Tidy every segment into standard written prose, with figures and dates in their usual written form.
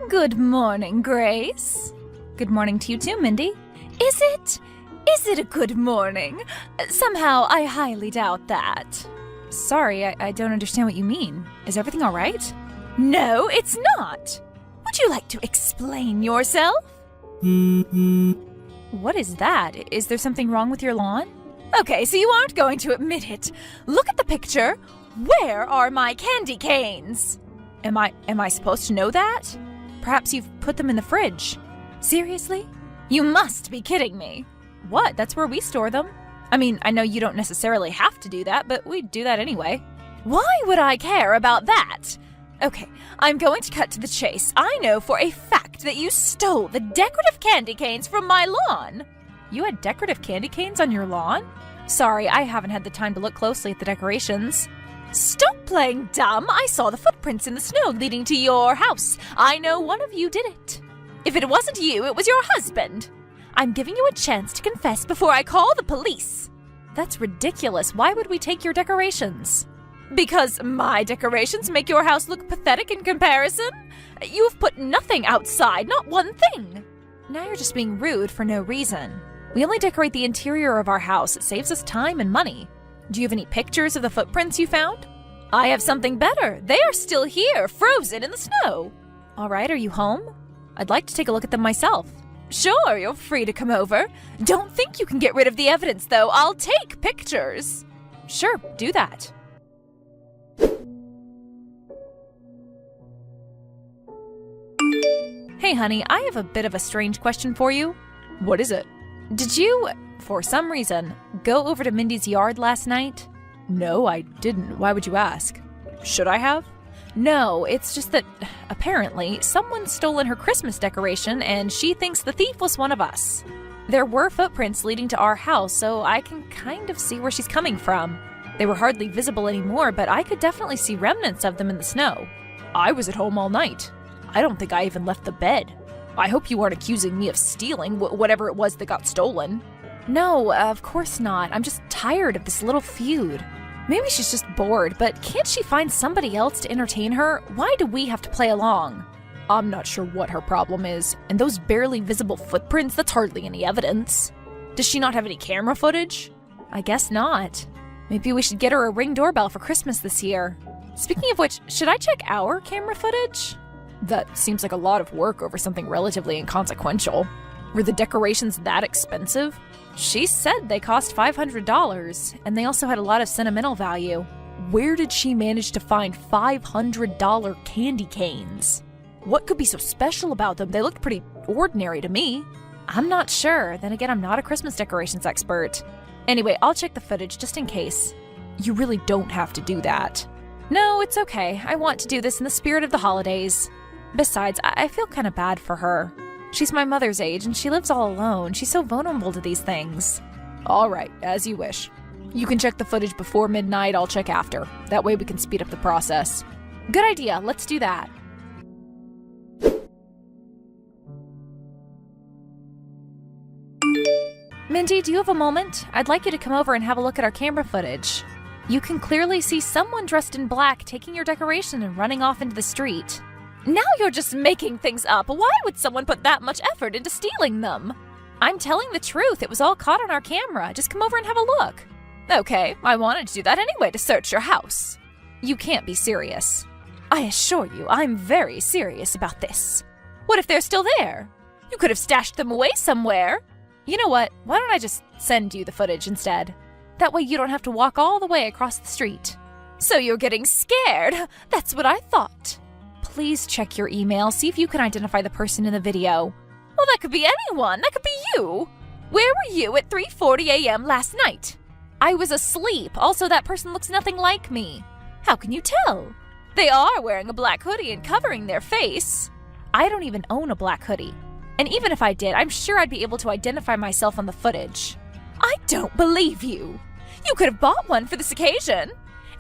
Good morning, Grace. Good morning to you too, Mindy. Is it a good morning? Somehow, I highly doubt that. Sorry, I don't understand what you mean. Is everything all right? No, it's not. Would you like to explain yourself? What is that? Is there something wrong with your lawn? Okay, so you aren't going to admit it. Look at the picture. Where are my candy canes? Am I supposed to know that? Perhaps you've put them in the fridge. Seriously? You must be kidding me. What? That's where we store them. I mean, I know you don't necessarily have to do that, but we do that anyway. Why would I care about that? Okay, I'm going to cut to the chase. I know for a fact that you stole the decorative candy canes from my lawn. You had decorative candy canes on your lawn? Sorry, I haven't had the time to look closely at the decorations. Stop playing dumb. I saw the footprints in the snow leading to your house. I know one of you did it. If it wasn't you, it was your husband. I'm giving you a chance to confess before I call the police. That's ridiculous. Why would we take your decorations? Because my decorations make your house look pathetic in comparison? You have put nothing outside, not one thing. Now you're just being rude for no reason. We only decorate the interior of our house. It saves us time and money. Do you have any pictures of the footprints you found? I have something better. They are still here, frozen in the snow. All right, are you home? I'd like to take a look at them myself. Sure, you're free to come over. Don't think you can get rid of the evidence, though. I'll take pictures. Sure, do that. Hey, honey, I have a bit of a strange question for you. What is it? Did you, for some reason, go over to Mindy's yard last night? No, I didn't. Why would you ask? Should I have? No, it's just that, apparently, someone's stolen her Christmas decoration and she thinks the thief was one of us. There were footprints leading to our house, so I can kind of see where she's coming from. They were hardly visible anymore, but I could definitely see remnants of them in the snow. I was at home all night. I don't think I even left the bed. I hope you aren't accusing me of stealing whatever it was that got stolen. No, of course not. I'm just tired of this little feud. Maybe she's just bored, but can't she find somebody else to entertain her? Why do we have to play along? I'm not sure what her problem is, and those barely visible footprints, that's hardly any evidence. Does she not have any camera footage? I guess not. Maybe we should get her a Ring doorbell for Christmas this year. Speaking of which, should I check our camera footage? That seems like a lot of work over something relatively inconsequential. Were the decorations that expensive? She said they cost $500, and they also had a lot of sentimental value. Where did she manage to find $500 candy canes? What could be so special about them? They looked pretty ordinary to me. I'm not sure. Then again, I'm not a Christmas decorations expert. Anyway, I'll check the footage just in case. You really don't have to do that. No, it's okay. I want to do this in the spirit of the holidays. Besides, I feel kind of bad for her. She's my mother's age, and she lives all alone. She's so vulnerable to these things. All right, as you wish. You can check the footage before midnight, I'll check after. That way we can speed up the process. Good idea, let's do that. Mindy, do you have a moment? I'd like you to come over and have a look at our camera footage. You can clearly see someone dressed in black taking your decoration and running off into the street. Now you're just making things up. Why would someone put that much effort into stealing them? I'm telling the truth. It was all caught on our camera. Just come over and have a look. Okay, I wanted to do that anyway to search your house. You can't be serious. I assure you, I'm very serious about this. What if they're still there? You could have stashed them away somewhere. You know what? Why don't I just send you the footage instead? That way you don't have to walk all the way across the street. So you're getting scared. That's what I thought. Please check your email, see if you can identify the person in the video. Well, that could be anyone. That could be you. Where were you at 3:40 a.m. last night? I was asleep. Also, that person looks nothing like me. How can you tell? They are wearing a black hoodie and covering their face. I don't even own a black hoodie. And even if I did, I'm sure I'd be able to identify myself on the footage. I don't believe you. You could have bought one for this occasion.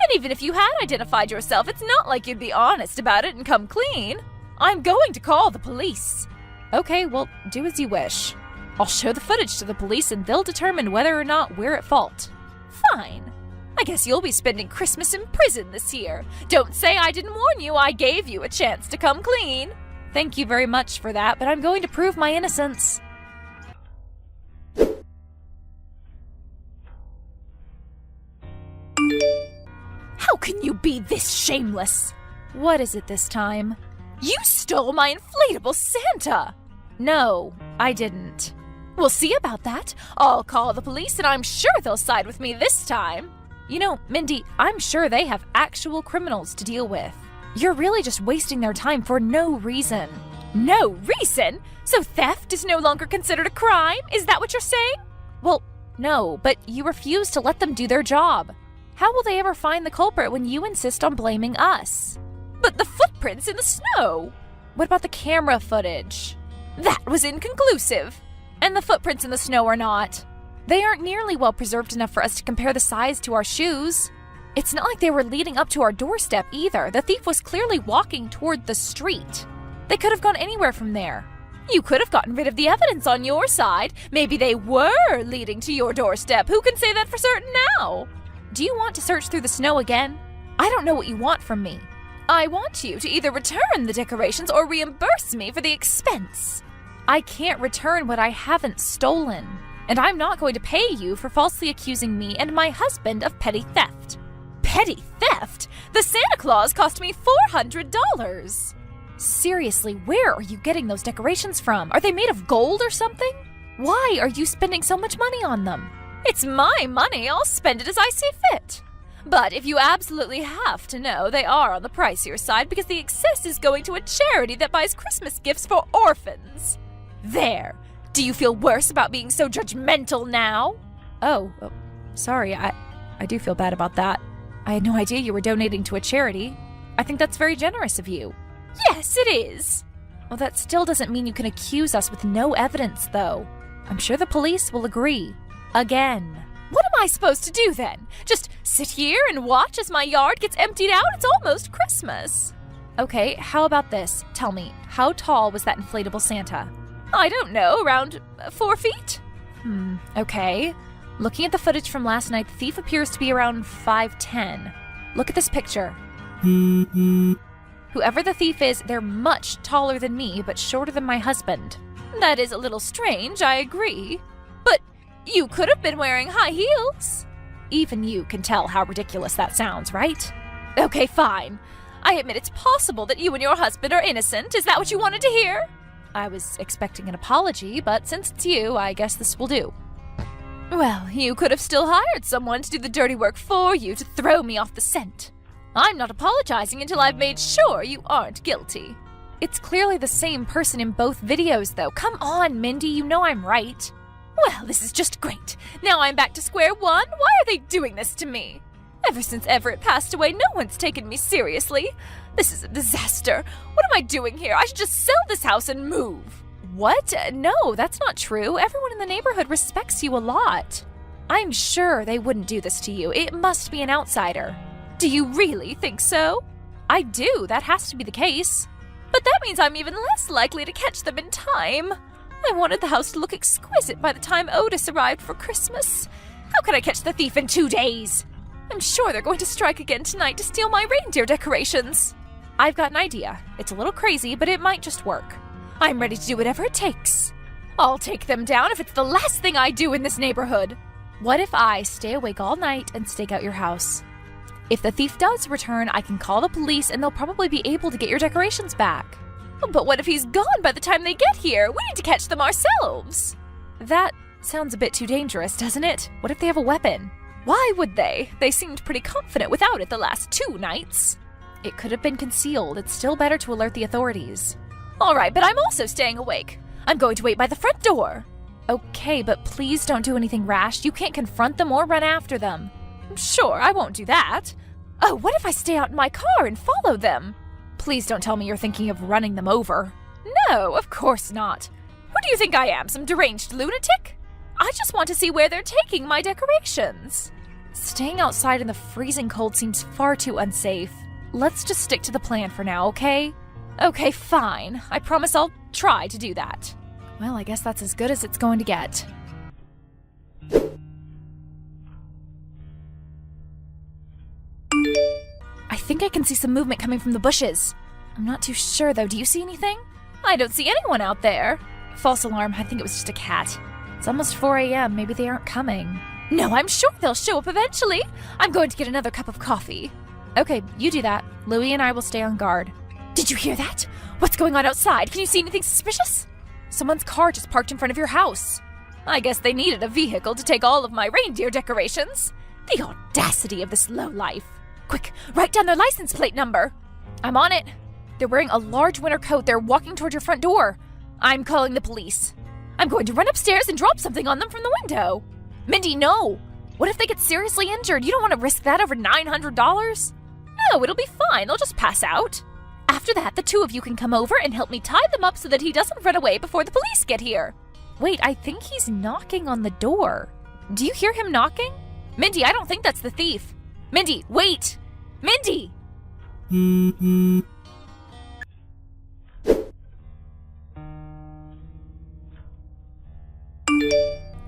And even if you had identified yourself, it's not like you'd be honest about it and come clean. I'm going to call the police. Okay, well, do as you wish. I'll show the footage to the police and they'll determine whether or not we're at fault. Fine. I guess you'll be spending Christmas in prison this year. Don't say I didn't warn you. I gave you a chance to come clean. Thank you very much for that, but I'm going to prove my innocence. How can you be this shameless? What is it this time? You stole my inflatable Santa! No, I didn't. We'll see about that. I'll call the police and I'm sure they'll side with me this time. You know, Mindy, I'm sure they have actual criminals to deal with. You're really just wasting their time for no reason. No reason? So theft is no longer considered a crime? Is that what you're saying? Well, no, but you refuse to let them do their job. How will they ever find the culprit when you insist on blaming us? But the footprints in the snow! What about the camera footage? That was inconclusive. And the footprints in the snow are not. They aren't nearly well preserved enough for us to compare the size to our shoes. It's not like they were leading up to our doorstep either. The thief was clearly walking toward the street. They could have gone anywhere from there. You could have gotten rid of the evidence on your side. Maybe they were leading to your doorstep. Who can say that for certain now? Do you want to search through the snow again? I don't know what you want from me. I want you to either return the decorations or reimburse me for the expense. I can't return what I haven't stolen, and I'm not going to pay you for falsely accusing me and my husband of petty theft. Petty theft? The Santa Claus cost me $400. Seriously, where are you getting those decorations from? Are they made of gold or something? Why are you spending so much money on them? It's my money. I'll spend it as I see fit. But if you absolutely have to know, they are on the pricier side because the excess is going to a charity that buys Christmas gifts for orphans. There. Do you feel worse about being so judgmental now? Oh, sorry. I do feel bad about that. I had no idea you were donating to a charity. I think that's very generous of you. Yes, it is. Well, that still doesn't mean you can accuse us with no evidence, though. I'm sure the police will agree. Again. What am I supposed to do then? Just sit here and watch as my yard gets emptied out? It's almost Christmas. Okay, how about this? Tell me, how tall was that inflatable Santa? I don't know, around 4 feet? Okay. Looking at the footage from last night, the thief appears to be around 5'10". Look at this picture. Whoever the thief is, they're much taller than me, but shorter than my husband. That is a little strange, I agree. But you could have been wearing high heels. Even you can tell how ridiculous that sounds, right? Okay, fine. I admit it's possible that you and your husband are innocent. Is that what you wanted to hear? I was expecting an apology, but since it's you, I guess this will do. Well, you could have still hired someone to do the dirty work for you to throw me off the scent. I'm not apologizing until I've made sure you aren't guilty. It's clearly the same person in both videos, though. Come on, Mindy, you know I'm right. Well, this is just great. Now I'm back to square one. Why are they doing this to me? Ever since Everett passed away, no one's taken me seriously. This is a disaster. What am I doing here? I should just sell this house and move. What? No, that's not true. Everyone in the neighborhood respects you a lot. I'm sure they wouldn't do this to you. It must be an outsider. Do you really think so? I do. That has to be the case. But that means I'm even less likely to catch them in time. I wanted the house to look exquisite by the time Otis arrived for Christmas. How could I catch the thief in 2 days? I'm sure they're going to strike again tonight to steal my reindeer decorations. I've got an idea. It's a little crazy, but it might just work. I'm ready to do whatever it takes. I'll take them down if it's the last thing I do in this neighborhood. What if I stay awake all night and stake out your house? If the thief does return, I can call the police and they'll probably be able to get your decorations back. But what if he's gone by the time they get here? We need to catch them ourselves. That sounds a bit too dangerous, doesn't it? What if they have a weapon? Why would they? They seemed pretty confident without it the last 2 nights. It could have been concealed. It's still better to alert the authorities. All right, but I'm also staying awake. I'm going to wait by the front door. Okay, but please don't do anything rash. You can't confront them or run after them. Sure, I won't do that. Oh, what if I stay out in my car and follow them? Please don't tell me you're thinking of running them over. No, of course not. Who do you think I am, some deranged lunatic? I just want to see where they're taking my decorations. Staying outside in the freezing cold seems far too unsafe. Let's just stick to the plan for now, okay? Okay, fine. I promise I'll try to do that. Well, I guess that's as good as it's going to get. I think I can see some movement coming from the bushes. I'm not too sure, though. Do you see anything? I don't see anyone out there. False alarm, I think it was just a cat. It's almost 4 a.m., maybe they aren't coming. No, I'm sure they'll show up eventually. I'm going to get another cup of coffee. Okay, you do that. Louie and I will stay on guard. Did you hear that? What's going on outside? Can you see anything suspicious? Someone's car just parked in front of your house. I guess they needed a vehicle to take all of my reindeer decorations. The audacity of this lowlife. Quick, write down their license plate number. I'm on it. They're wearing a large winter coat. They're walking toward your front door. I'm calling the police. I'm going to run upstairs and drop something on them from the window. Mindy, no. What if they get seriously injured? You don't want to risk that over $900? No, it'll be fine. They'll just pass out. After that, the two of you can come over and help me tie them up so that he doesn't run away before the police get here. Wait, I think he's knocking on the door. Do you hear him knocking? Mindy, I don't think that's the thief. Mindy, wait! Mindy!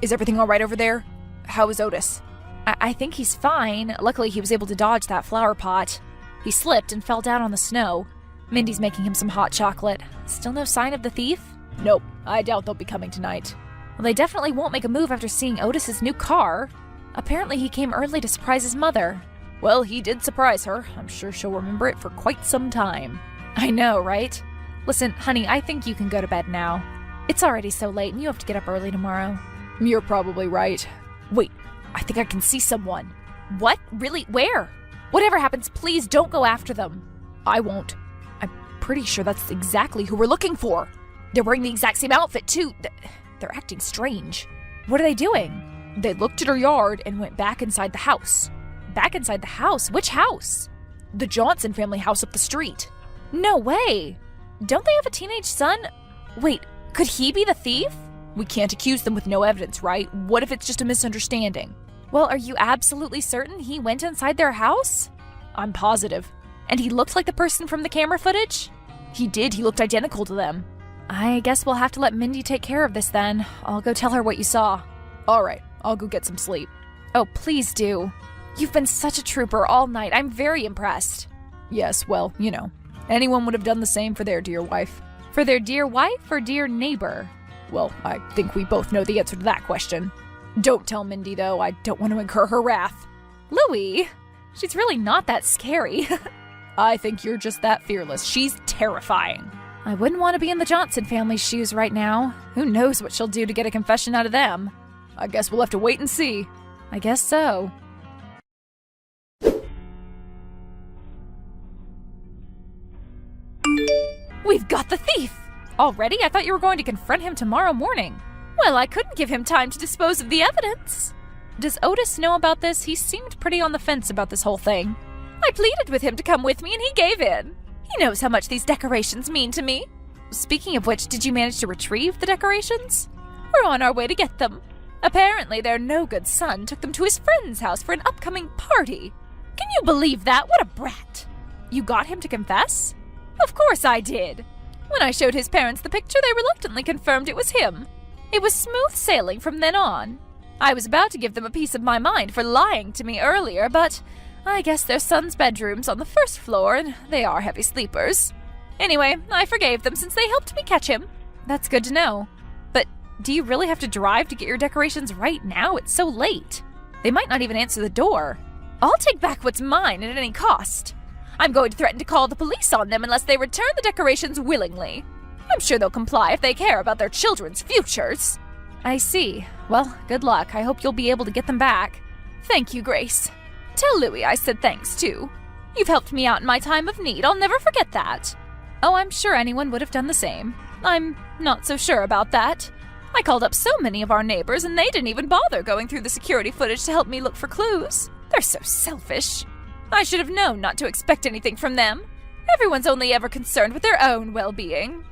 Is everything all right over there? How is Otis? I think he's fine. Luckily, he was able to dodge that flower pot. He slipped and fell down on the snow. Mindy's making him some hot chocolate. Still no sign of the thief? Nope. I doubt they'll be coming tonight. Well, they definitely won't make a move after seeing Otis's new car. Apparently, he came early to surprise his mother. Well, he did surprise her. I'm sure she'll remember it for quite some time. I know, right? Listen, honey, I think you can go to bed now. It's already so late and you have to get up early tomorrow. You're probably right. Wait, I think I can see someone. What? Really? Where? Whatever happens, please don't go after them. I won't. I'm pretty sure that's exactly who we're looking for. They're wearing the exact same outfit, too. They're acting strange. What are they doing? They looked at her yard and went back inside the house. Back inside the house? Which house? The Johnson family house up the street. No way. Don't they have a teenage son? Wait, could he be the thief? We can't accuse them with no evidence, right? What if it's just a misunderstanding? Well, are you absolutely certain he went inside their house? I'm positive. And he looked like the person from the camera footage? He did. He looked identical to them. I guess we'll have to let Mindy take care of this then. I'll go tell her what you saw. All right, I'll go get some sleep. Oh, please do. You've been such a trooper all night. I'm very impressed. Yes, well, you know, anyone would have done the same for their dear wife. For their dear wife or dear neighbor? Well, I think we both know the answer to that question. Don't tell Mindy, though. I don't want to incur her wrath. Louie, she's really not that scary. I think you're just that fearless. She's terrifying. I wouldn't want to be in the Johnson family's shoes right now. Who knows what she'll do to get a confession out of them? I guess we'll have to wait and see. I guess so. We've got the thief! Already? I thought you were going to confront him tomorrow morning. Well, I couldn't give him time to dispose of the evidence. Does Otis know about this? He seemed pretty on the fence about this whole thing. I pleaded with him to come with me and he gave in. He knows how much these decorations mean to me. Speaking of which, did you manage to retrieve the decorations? We're on our way to get them. Apparently, their no-good son took them to his friend's house for an upcoming party. Can you believe that? What a brat. You got him to confess? Of course I did. When I showed his parents the picture, they reluctantly confirmed it was him. It was smooth sailing from then on. I was about to give them a piece of my mind for lying to me earlier, but I guess their son's bedroom's on the first floor, and they are heavy sleepers. Anyway, I forgave them since they helped me catch him. That's good to know. But do you really have to drive to get your decorations right now? It's so late. They might not even answer the door. I'll take back what's mine at any cost. I'm going to threaten to call the police on them unless they return the decorations willingly. I'm sure they'll comply if they care about their children's futures. I see. Well, good luck. I hope you'll be able to get them back. Thank you, Grace. Tell Louie I said thanks, too. You've helped me out in my time of need. I'll never forget that. Oh, I'm sure anyone would have done the same. I'm not so sure about that. I called up so many of our neighbors, and they didn't even bother going through the security footage to help me look for clues. They're so selfish. I should have known not to expect anything from them. Everyone's only ever concerned with their own well-being.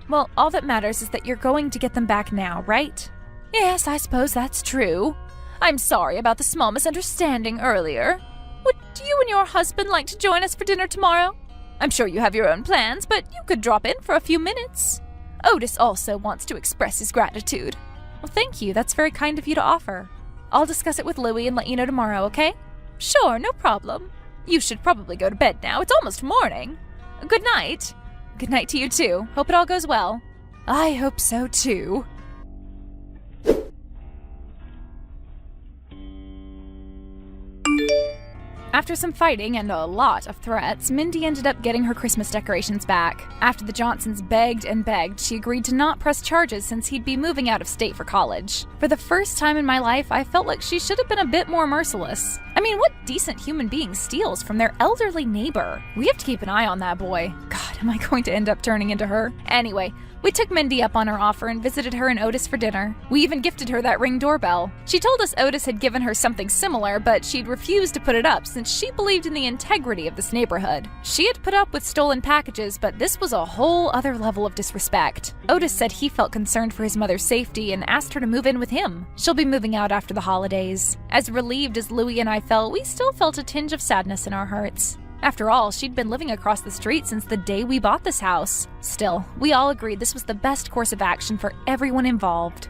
Well, all that matters is that you're going to get them back now, right? Yes, I suppose that's true. I'm sorry about the small misunderstanding earlier. Would you and your husband like to join us for dinner tomorrow? I'm sure you have your own plans, but you could drop in for a few minutes. Otis also wants to express his gratitude. Well, thank you. That's very kind of you to offer. I'll discuss it with Louie and let you know tomorrow, okay? Sure, no problem. You should probably go to bed now. It's almost morning. Good night. Good night to you too. Hope it all goes well. I hope so too. After some fighting and a lot of threats, Mindy ended up getting her Christmas decorations back. After the Johnsons begged and begged, she agreed to not press charges since he'd be moving out of state for college. For the first time in my life, I felt like she should have been a bit more merciless. I mean, what decent human being steals from their elderly neighbor? We have to keep an eye on that boy. God, am I going to end up turning into her? Anyway, we took Mindy up on her offer and visited her and Otis for dinner. We even gifted her that Ring doorbell. She told us Otis had given her something similar, but she'd refused to put it up since she believed in the integrity of this neighborhood. She had put up with stolen packages, but this was a whole other level of disrespect. Otis said he felt concerned for his mother's safety and asked her to move in with him. She'll be moving out after the holidays. As relieved as Louie and I felt, we still felt a tinge of sadness in our hearts. After all, she'd been living across the street since the day we bought this house. Still, we all agreed this was the best course of action for everyone involved.